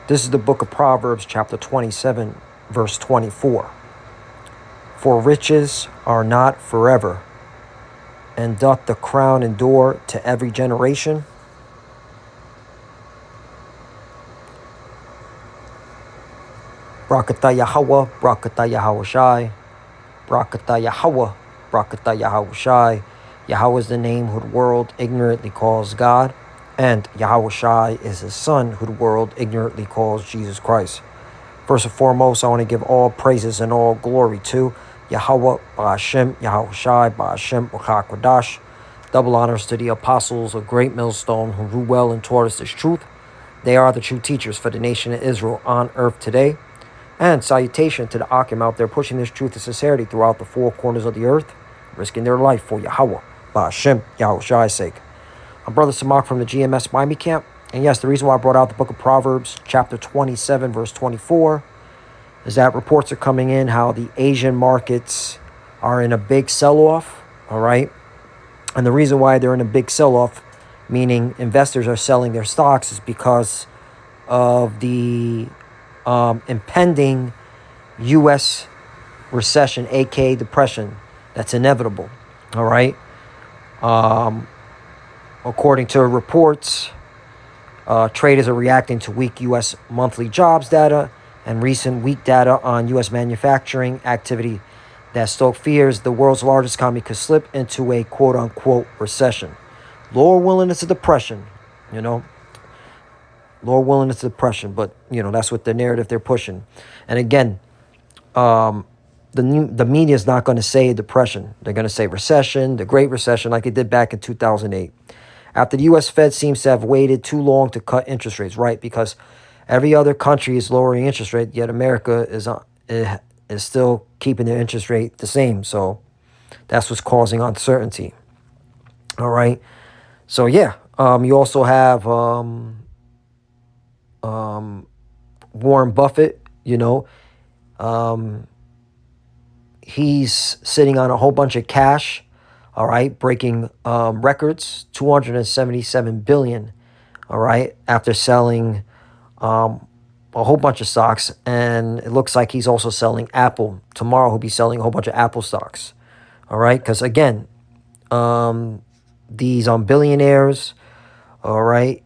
This is the book of Proverbs, chapter 27, verse 24. For riches are not forever, and doth the crown endure to every generation? Brakata Yahweh, Brakata Yahweh Shai, Brakata Yahweh, Brakata Yahweh Shai. Yahweh is the name who the world ignorantly calls God, and Yahweh Shai is his son who the world ignorantly calls Jesus Christ. First and foremost, I want to give all praises and all glory to Yahweh, Ba'ashem, Yahweh Shai, Ba'ashem, Wachakwadash. Double honors to the apostles of Great Millstone who rule well and taught us this truth. They are the true teachers for the nation of Israel on earth today. And salutation to the Akim out there pushing this truth and sincerity throughout the four corners of the earth, risking their life for Yahweh, Ba'ashem, Yahweh Shai's sake. I'm Brother Samak from the GMS Miami camp. And yes, the reason why I brought out the book of Proverbs, chapter 27, verse 24, is that reports are coming in how the Asian markets are in a big sell-off, all right? And the reason why they're in a big sell-off, meaning investors are selling their stocks, is because of the impending U.S. recession, aka depression, that's inevitable, all right? According to reports, traders are reacting to weak U.S. monthly jobs data and recent weak data on U.S. manufacturing activity that stoke fears the world's largest economy could slip into a quote-unquote recession. Lower willingness to depression, lower willingness to depression, but, that's what the narrative they're pushing. And again, the media is not going to say depression. They're going to say recession, the Great Recession, like they did back in 2008. After the U.S. Fed seems to have waited too long to cut interest rates, right? Because every other country is lowering interest rate, yet America is still keeping their interest rate the same. So that's what's causing uncertainty. All right. So yeah, you also have Warren Buffett. He's sitting on a whole bunch of cash. All right, breaking records, 277 billion. All right, after selling a whole bunch of stocks, and it looks like he's also selling Apple. Tomorrow he'll be selling a whole bunch of Apple stocks. All right, because again, these billionaires, all right,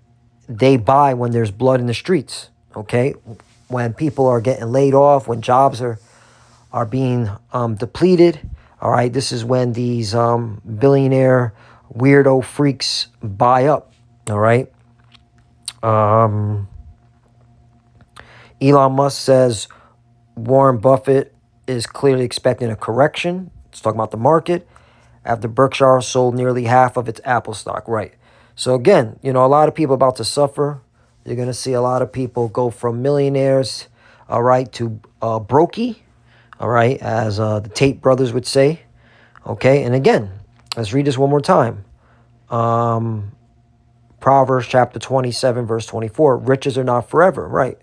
they buy when there's blood in the streets. Okay, when people are getting laid off, when jobs are being depleted. All right, this is when these billionaire weirdo freaks buy up. All right. Elon Musk says Warren Buffett is clearly expecting a correction. Let's talk about the market after Berkshire sold nearly half of its Apple stock. Right. So again, a lot of people about to suffer. You're going to see a lot of people go from millionaires, all right, to brokey. All right, as the Tate brothers would say. Okay, and again, let's read this one more time. Proverbs chapter 27, verse 24. Riches are not forever, right?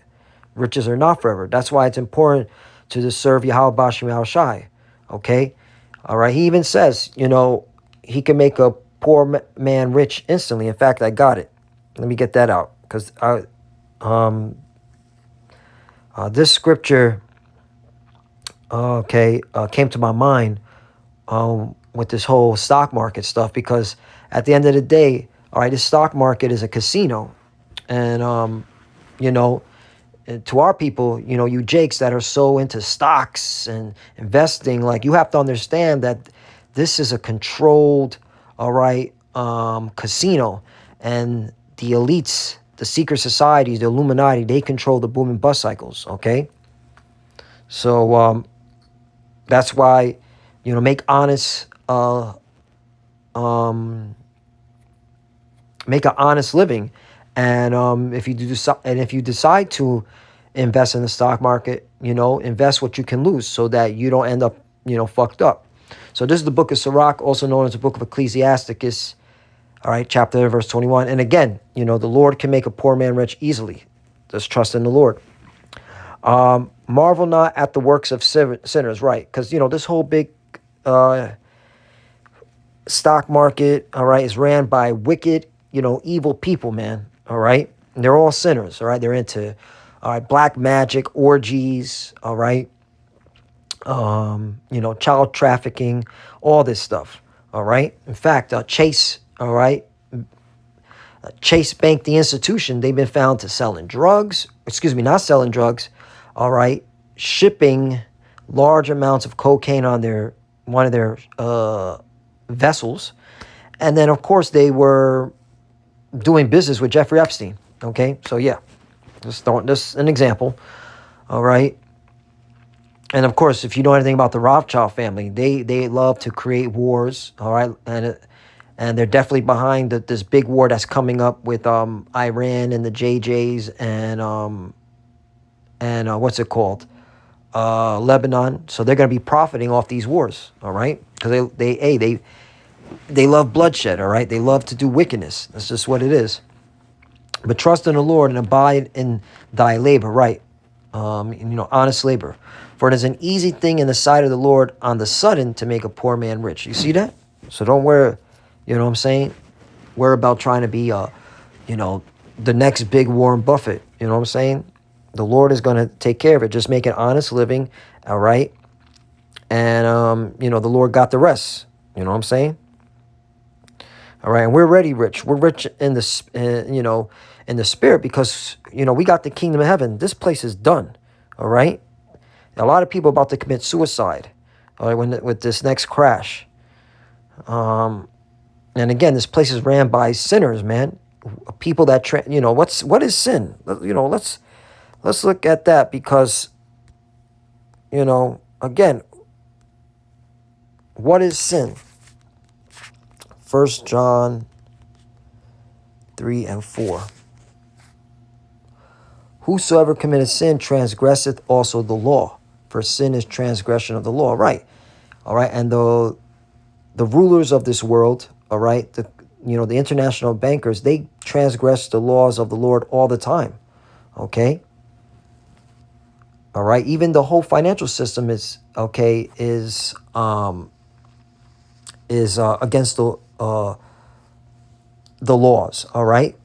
Riches are not forever. That's why it's important to serve Yahweh Ba'ashem Yahweh Shai. Okay, all right. He even says, he can make a poor man rich instantly. In fact, I got it. Let me get that out because this scripture. Came to my mind with this whole stock market stuff, because at the end of the day, all right, the stock market is a casino. And, to our people, you jakes that are so into stocks and investing, like, you have to understand that this is a controlled, all right, casino. And the elites, the secret societies, the Illuminati, they control the boom and bust cycles, okay? So, that's why, make honest, make an honest living, and if you decide to invest in the stock market, invest what you can lose, so that you don't end up, fucked up. So this is the book of Sirach, also known as the book of Ecclesiasticus. All right, chapter verse 21, and again, the Lord can make a poor man rich easily. Just trust in the Lord. Marvel not at the works of sinners, right? Because, this whole big stock market, all right, is ran by wicked, evil people, man, all right? And they're all sinners, all right? They're into All right, black magic, orgies, all right, child trafficking, all this stuff, all right. In fact, Chase, all right, Chase Bank, the institution, they've been found to selling drugs, not selling drugs, all right, shipping large amounts of cocaine on one of their vessels. And then, of course, they were doing business with Jeffrey Epstein. Okay, so yeah, just an example. All right. And of course, if you know anything about the Rothschild family, they love to create wars. All right, and they're definitely behind this big war that's coming up with Iran and the JJs and what's it called, Lebanon. So they're going to be profiting off these wars. All right, because they love bloodshed. All right, they love to do wickedness. That's just what it is. But trust in the Lord and abide in thy labor, right? Honest labor. For it is an easy thing in the sight of the Lord on the sudden to make a poor man rich. You see that? So don't worry, you know what I'm saying? Worry about trying to be, the next big Warren Buffett. You know what I'm saying? The Lord is going to take care of it. Just make an honest living, all right? And, the Lord got the rest. You know what I'm saying? All right, and we're already rich. We're rich in the, in the spirit because, we got the kingdom of heaven. This place is done, all right? A lot of people about to commit suicide, all right, with this next crash. And again, this place is ran by sinners, man. People that, what is sin? Let's look at that because, again, what is sin? 1 John 3 and 4. Whosoever committeth sin transgresseth also the law, for sin is transgression of the law. Right. All right. And the rulers of this world, all right, the international bankers, they transgress the laws of the Lord all the time. Okay. All right. Even the whole financial system is against the laws. All right.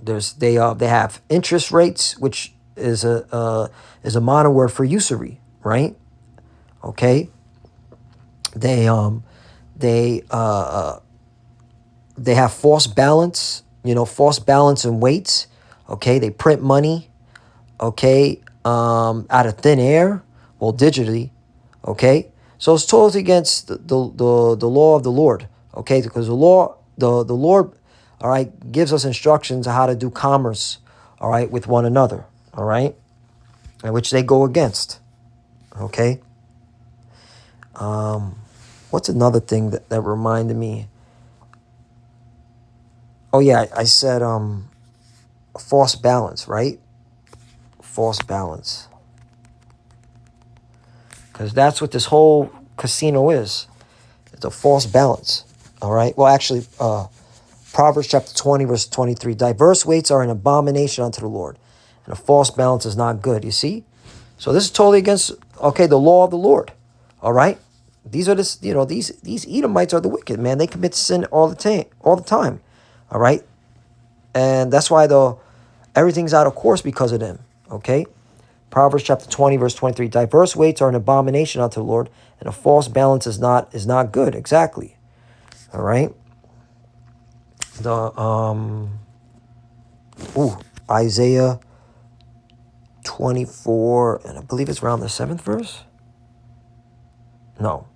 They have interest rates, which is a modern word for usury, right? Okay. They have false balance, false balance and weights. Okay. They print money, okay, out of thin air, well, digitally. Okay. So it's totally against the law of the Lord. Okay. Because the Lord, all right, gives us instructions on how to do commerce, all right, with one another, all right, and which they go against, okay. What's another thing that reminded me? Oh yeah, I said false balance, right? False balance, because that's what this whole casino is. It's a false balance, all right. Well, actually, Proverbs chapter 20, verse 23. Diverse weights are an abomination unto the Lord, and a false balance is not good. You see? So this is totally against, the law of the Lord. All right? These are these Edomites are the wicked, man. They commit sin all the time. All right? And that's why everything's out of course because of them. Okay? Proverbs chapter 20, verse 23. Diverse weights are an abomination unto the Lord, and a false balance is not good. Exactly. All right? Isaiah 24, and I believe it's around the 7th verse. No.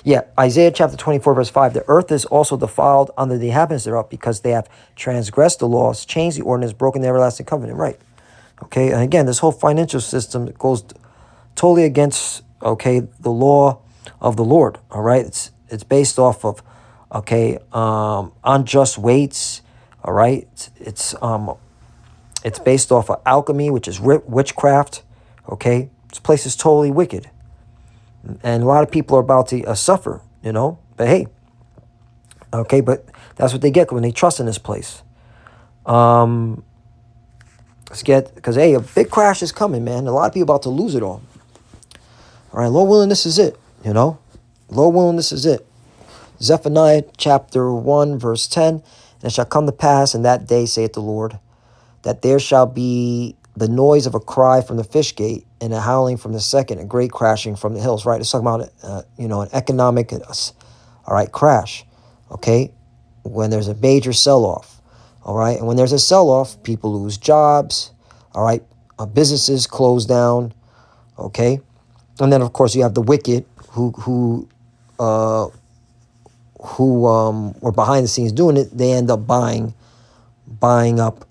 Yeah, Isaiah chapter 24, verse 5. The earth is also defiled under the inhabitants thereof, because they have transgressed the laws, changed the ordinance, broken the everlasting covenant. Right. Okay, and again, this whole financial system goes totally against, the law of the Lord. All right, it's based off of, unjust weights. All right, it's based off of alchemy, which is witchcraft. Okay, this place is totally wicked, and a lot of people are about to suffer. But hey, but that's what they get when they trust in this place. Because a big crash is coming, man. A lot of people about to lose it all. All right, Lord willing, this is it. Lord willing, this is it. Zephaniah chapter 1, verse 10. And it shall come to pass in that day, saith the Lord, that there shall be the noise of a cry from the fish gate and a howling from the second, a great crashing from the hills, right? It's talking about, an economic, all right, crash, okay? When there's a major sell-off, all right? And when there's a sell-off, people lose jobs, all right? Businesses close down, okay? And then, of course, you have the wicked who were behind the scenes doing it. They end up buying up,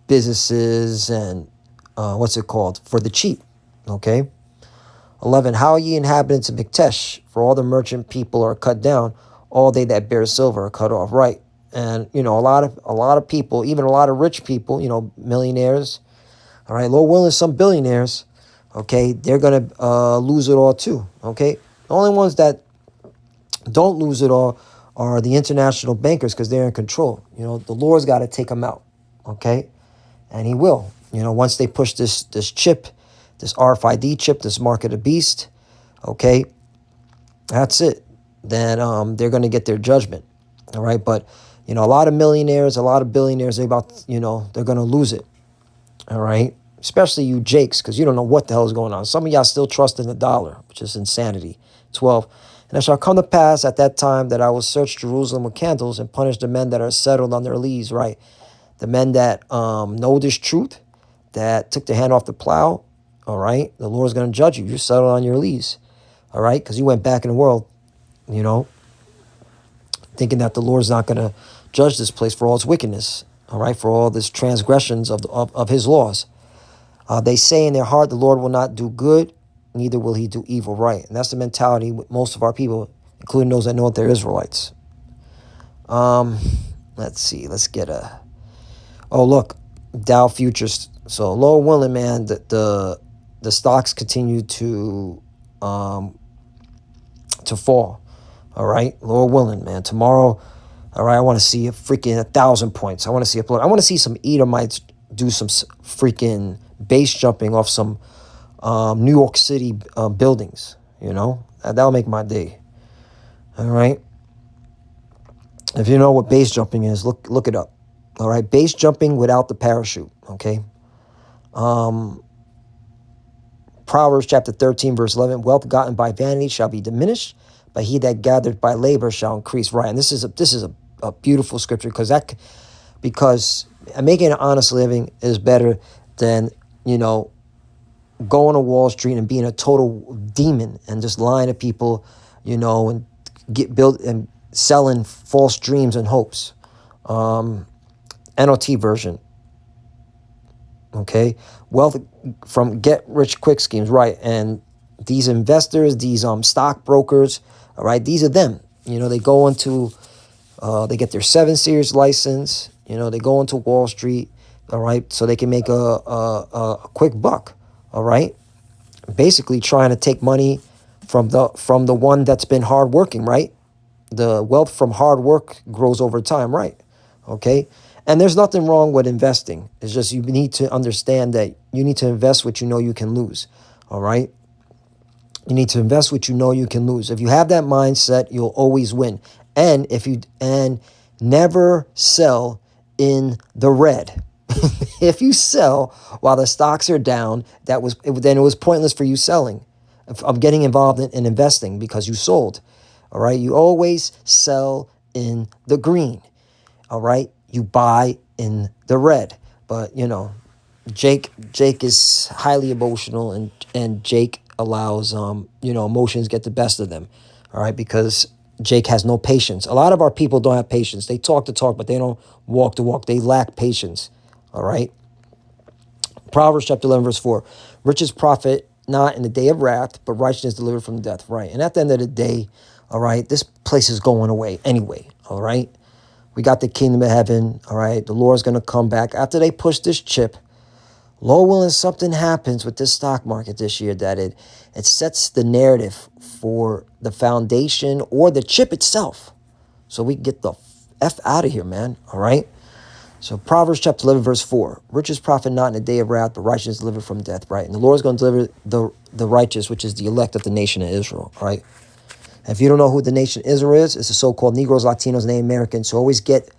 businesses and what's it called, for the cheap, okay? 11, how ye inhabitants of Miktesh, for all the merchant people are cut down, all they that bear silver are cut off, right? And a lot of people, even a lot of rich people, millionaires, all right, Lord willing, some billionaires, okay, they're gonna lose it all too, okay? The only ones that don't lose it all are the international bankers, because they're in control. The Lord's got to take them out, okay? And he will. Once they push this chip, this RFID chip, this mark of the beast, okay, that's it. Then they're going to get their judgment, all right? But, a lot of millionaires, a lot of billionaires, they're going to lose it, all right? Especially you Jakes, because you don't know what the hell is going on. Some of y'all still trust in the dollar, which is insanity. 12, and it shall come to pass at that time that I will search Jerusalem with candles and punish the men that are settled on their lees, right? The men that know this truth, that took their hand off the plow, all right? The Lord's going to judge you. You're settled on your lees, all right? Because you went back in the world, thinking that the Lord's not going to judge this place for all its wickedness, all right? For all this transgressions of his laws. They say in their heart, the Lord will not do good, neither will he do evil, right? And that's the mentality with most of our people, including those that know that they're Israelites. Let's see. Let's get look, Dow futures. So Lord willing, man, the stocks continue to fall. All right, Lord willing, man. Tomorrow, all right, I want to see a freaking 1,000 points. I want to see I want to see some Edomites do some freaking base jumping off some New York City buildings. That'll make my day. All right. If you know what base jumping is, look it up. All right, base jumping without the parachute. Okay. Proverbs chapter 13, verse 11, wealth gotten by vanity shall be diminished, but he that gathered by labor shall increase. Right. And this is a beautiful scripture, because making an honest living is better than, going to Wall Street and being a total demon and just lying to people, and and selling false dreams and hopes. NOT version. Okay, wealth from get rich quick schemes, right? And these investors, these stockbrokers, all right, these are them. They go into, they get their 7 Series license. They go into Wall Street, all right, so they can make a quick buck, all right. Basically, trying to take money from the one that's been hardworking, right? The wealth from hard work grows over time, right? Okay. And there's nothing wrong with investing. It's just you need to understand that you need to invest what you know you can lose. All right. You need to invest what you know you can lose. If you have that mindset, you'll always win. And never sell in the red. If you sell while the stocks are down, then it was pointless for you selling. Of getting involved in investing because you sold. All right. You always sell in the green. All right. You buy in the red. But, Jake is highly emotional, and Jake allows, emotions get the best of them. All right. Because Jake has no patience. A lot of our people don't have patience. They talk the talk, but they don't walk the walk. They lack patience. All right. Proverbs chapter 11, verse 4. Riches profit not in the day of wrath, but righteousness delivered from death. Right. And at the end of the day, all right, this place is going away anyway. All right. We got the kingdom of heaven. All right. The Lord's going to come back after they push this chip. Lord willing, something happens with this stock market this year that it sets the narrative for the foundation or the chip itself. So we can get the F out of here, man. All right. So Proverbs chapter 11, verse 4. Riches profit not in the day of wrath, but righteousness delivered from death. Right. And the Lord's going to deliver the righteous, which is the elect of the nation of Israel. All right. And if you don't know who the nation Israel is, it's the so-called Negroes, Latinos, and Native Americans. So always get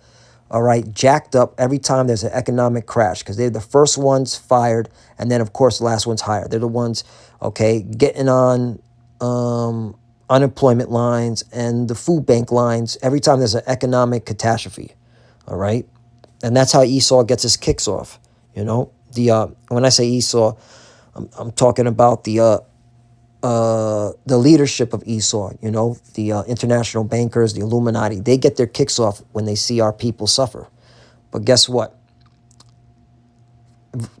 all right, jacked up every time there's an economic crash because they're the first ones fired. And then, of course, the last one's hired. They're the ones, okay, getting on unemployment lines and the food bank lines every time there's an economic catastrophe, all right? And that's how Esau gets his kicks off, you know? When I say Esau, I'm talking about the leadership of Esau, you know, the international bankers, the Illuminati. They get their kicks off when they see our people suffer. But guess what?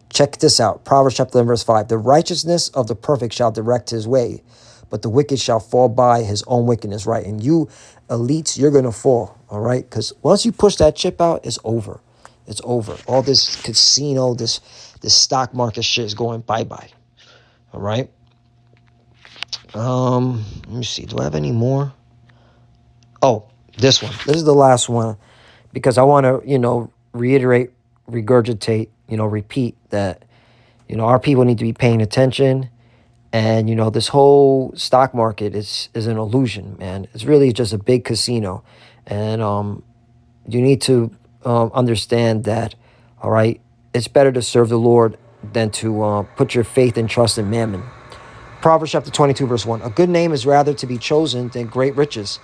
Check this out. Proverbs chapter 11, verse 5. The righteousness of the perfect shall direct his way, but the wicked shall fall by his own wickedness, right? And you elites, you're going to fall, all right? Because once you push that chip out, it's over. It's over. All this casino, this stock market shit is going bye-bye, all right? Let me see. Do I have any more? Oh, this one. This is the last one because I want to, you know, reiterate, regurgitate, you know, repeat that, you know, our people need to be paying attention. And, you know, this whole stock market is an illusion, man. It's really just a big casino. And you need to understand that, all right, it's better to serve the Lord than to put your faith and trust in mammon. Proverbs chapter 22, verse 1. A good name is rather to be chosen than great riches,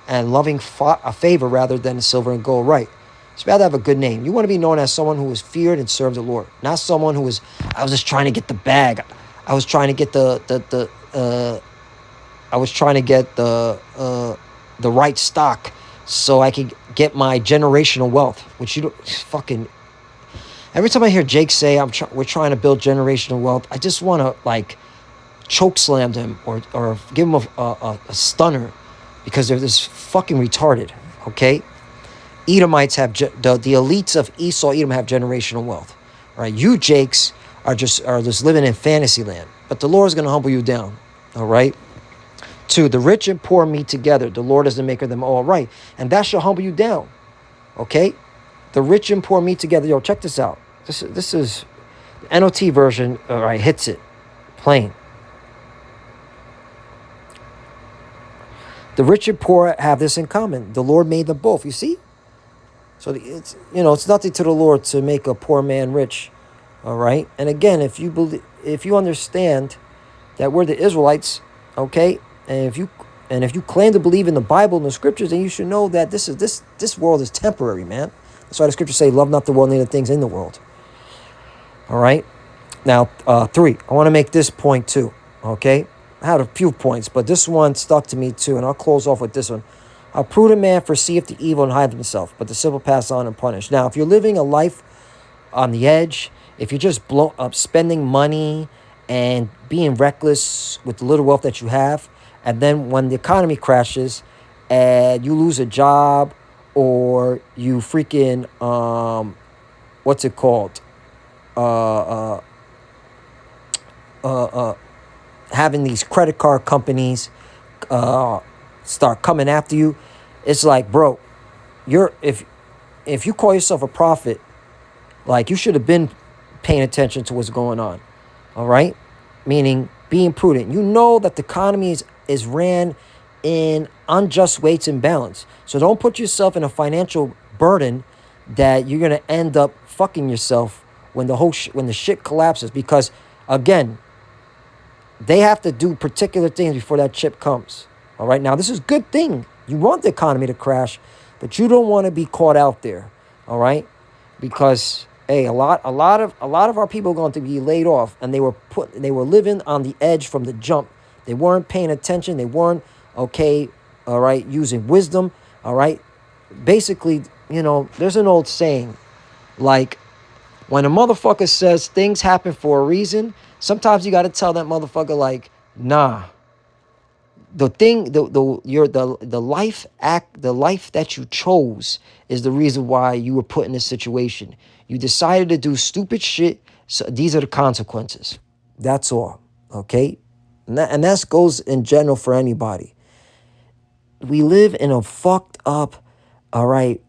and loving a favor rather than silver and gold. Right. It's better to have a good name. You want to be known as someone who is feared and served the Lord, not someone who is, I was just trying to get the bag. I was trying to get the right stock so I could get my generational wealth, which you don't fucking. Every time I hear Jake say we're trying to build generational wealth, I just want to like choke slam him or give him a stunner because they're this fucking retarded, okay? Edomites have, the elites of Esau, Edom have generational wealth, right? You Jakes are just living in fantasy land, but the Lord is going to humble you down, all right? 2, the rich and poor meet together. The Lord is the maker of them all, right? And that shall humble you down, okay? The rich and poor meet together. Yo, check this out. This is the NOT version, all right, hits it plain. The rich and poor have this in common. The Lord made them both. You see? So it's, you know, it's nothing to the Lord to make a poor man rich. All right. And again, if you understand that we're the Israelites, okay, and if you claim to believe in the Bible and the scriptures, then you should know that this world is temporary, man. That's why the scriptures say, "Love not the world, neither the things in the world." All right. Now, 3. I want to make this point too. Okay. I had a few points, but this one stuck to me too, and I'll close off with this one. A prudent man foreseeth the evil and hideth himself, but the simple pass on and punish. Now, if you're living a life on the edge, if you're just spending money and being reckless with the little wealth that you have, and then when the economy crashes and you lose a job or you freaking, what's it called? Having these credit card companies start coming after you, it's like, bro, if you call yourself a prophet, like you should have been paying attention to what's going on, all right? Meaning being prudent. You know that the economy is ran in unjust weights and balance. So don't put yourself in a financial burden that you're gonna end up fucking yourself when the when the shit collapses. Because again, they have to do particular things before that chip comes. All right. Now, this is a good thing. You want the economy to crash, but you don't want to be caught out there. All right. Because, hey, a lot of our people are going to be laid off, and they were living on the edge from the jump. They weren't paying attention. They weren't, okay, all right, using wisdom. All right. Basically, you know, there's an old saying, like, when a motherfucker says things happen for a reason, sometimes you got to tell that motherfucker, like, nah. The life that you chose is the reason why you were put in this situation. You decided to do stupid shit, so these are the consequences. That's all, okay? And that goes in general for anybody. We live in a fucked up, all right,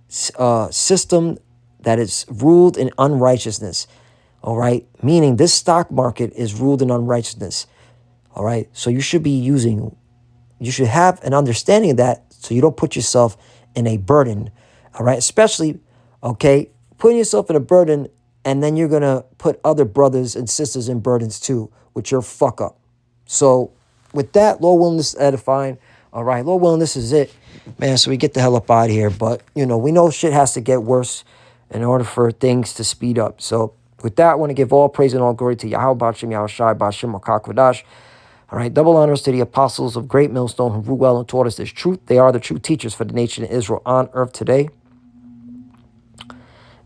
system that is ruled in unrighteousness, all right? Meaning this stock market is ruled in unrighteousness, all right? So you should have an understanding of that so you don't put yourself in a burden All right, especially, okay, putting yourself in a burden, and then you're going to put other brothers and sisters in burdens too with your fuck up. So with that, Lord willing, this is edifying. All right, Lord willing, this is it, man. So we get the hell up out of here. But, you know, we know shit has to get worse in order for things to speed up. So with that, I want to give all praise and all glory to Yahweh, Bashim, Yahushai, Bashim, Makakwadash. All right, double honors to the apostles of Great Millstone who ruled well and taught us this truth. They are the true teachers for the nation of Israel on earth today.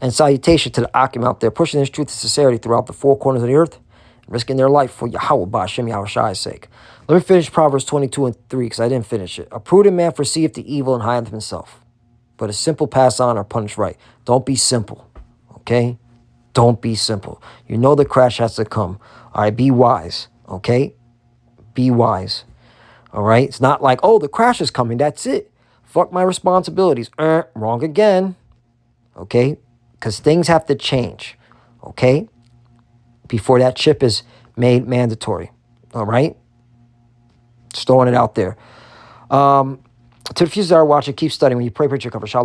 And salutation to the Akim out there, pushing this truth and sincerity throughout the four corners of the earth, risking their life for Yahweh, Ba'ashem, Yahushai's sake. Let me finish Proverbs 22 and 3, because I didn't finish it. A prudent man foreseeth the evil and hideth himself, but a simple pass on or punish right. Don't be simple, okay? Don't be simple. You know the crash has to come. All right, be wise, okay? Be wise, all right? It's not like, oh, the crash is coming, that's it. Fuck my responsibilities. Wrong again, okay? Because things have to change, okay, before that chip is made mandatory, all right? Just throwing it out there. To the few that are watching, keep studying. When you pray, preach your cover. Shalom.